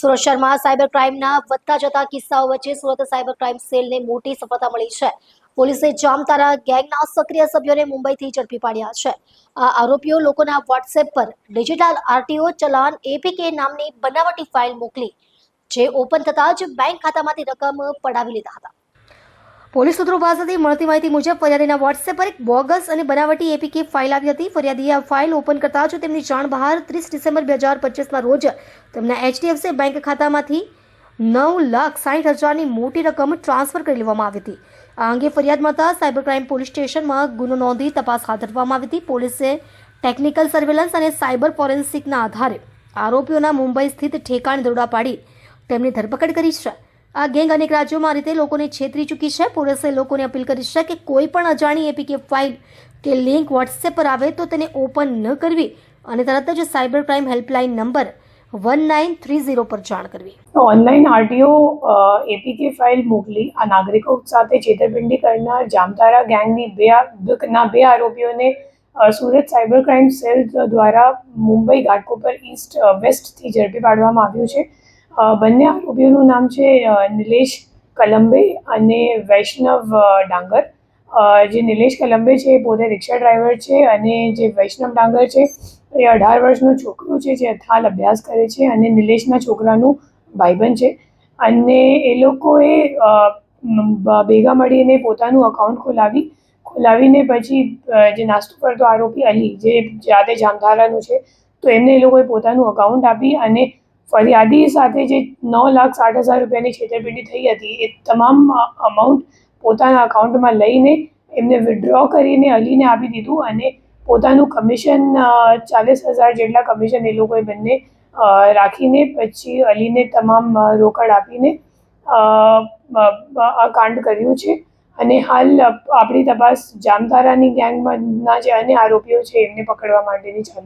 સુરત શહેરમાં સાયબર ક્રાઇમના વધતા જતા કિસ્સાઓ વચ્ચે સુરત સાયબર ક્રાઇમ સેલને મોટી સફળતા મળી છે. પોલીસે જામતારા ગેંગના સક્રિય સભ્યોને મુંબઈથી ઝડપી પાડ્યા છે. આ આરોપીઓ લોકોના વોટ્સએપ પર ડિજિટલ આરટીઓ ચલાન એપીકે નામની બનાવટી ફાઇલ મોકલી, જે ઓપન થતાં જ બેંક ખાતામાંથી રકમ પડાવી લીધા હતા. પોલીસ સૂત્રો પાસેથી મળતી માહિતી મુજબ ફરિયાદીના વોટ્સએપ પર એક બોગસ અને બનાવટી એપીકે ફાઇલ આવી હતી. ફરિયાદીએ આ ફાઇલ ઓપન કરતા જ તેમની જાણ બહાર 30 ડિસેમ્બર 2025ના રોજ તેમના HDFC બેંક ખાતામાંથી 9,60,000ની મોટી રકમ ટ્રાન્સફર કરી લેવામાં આવી હતી. આ અંગે ફરિયાદ મળતા સાયબર ક્રાઇમ પોલીસ સ્ટેશનમાં ગુનો નોંધી તપાસ હાથ ધરવામાં આવી હતી. પોલીસે ટેકનિકલ સર્વેલન્સ અને સાયબર ફોરેન્સિકના આધારે આરોપીઓના મુંબઈ સ્થિત ઠેકાણે દરોડા પાડી તેમની ધરપકડ કરી છે. આ ગેંગ અનેક રાજ્યોમાં આ રીતે લોકોને છેતરી ચૂકી છે. પોલીસે લોકોને અપીલ કરી છે કે કોઈ પણ અજાણી એપીકે ફાઇલ કે લિંક વોટ્સએપ પર આવે તો તેને ઓપન ન કરવી અને તરત જ સાયબર ક્રાઇમ હેલ્પલાઇન નંબર 1930 પર જાણ કરવી. ઓનલાઈન આરટીઓ એપીકે ફાઇલ મોકલી આ નાગરિકો સાથે છેતરપિંડી કરનાર જામતારા ગેંગની બે આરોપીઓને સુરત સાયબર ક્રાઇમ સેલ દ્વારા મુંબઈ ઘાટકોપર ઈસ્ટ વેસ્ટથી ઝડપી પાડવામાં આવ્યું છે. બંને આરોપીઓનું નામ છે નિલેશ કલંબે અને વૈષ્ણવ ડાંગર. જે નિલેશ કલંબે છે એ પોતે રિક્ષા ડ્રાઈવર છે અને જે વૈષ્ણવ ડાંગર છે એ 18 વર્ષનો છોકરો છે જે હાલ અભ્યાસ કરે છે અને નિલેશના છોકરાનું ભાઈબંધ છે. અને એ લોકોએ ભેગા મળીને પોતાનું અકાઉન્ટ ખોલાવીને પછી જે નાસ્તો કરતો આરોપી અલી જે જાતે જામધારાનું છે તો એમને એ લોકોએ પોતાનું અકાઉન્ટ આપી અને ફરિયાદી સાથે જે 9,60,000 રૂપિયાની છેતરપિંડી થઈ હતી એ તમામ અમાઉન્ટ પોતાના અકાઉન્ટમાં લઈને એમને વિડ્રો કરીને અલીને આપી દીધું અને પોતાનું કમિશન 40,000 જેટલા કમિશન એ લોકોએ બંને રાખીને પછી અલીને તમામ રોકડ આપીને આ કાંડ કર્યું છે. અને હાલ આપણી તપાસ જામતારાની ગેંગના જે અન્ય આરોપીઓ છે એમને પકડવા માટેની ચાલુ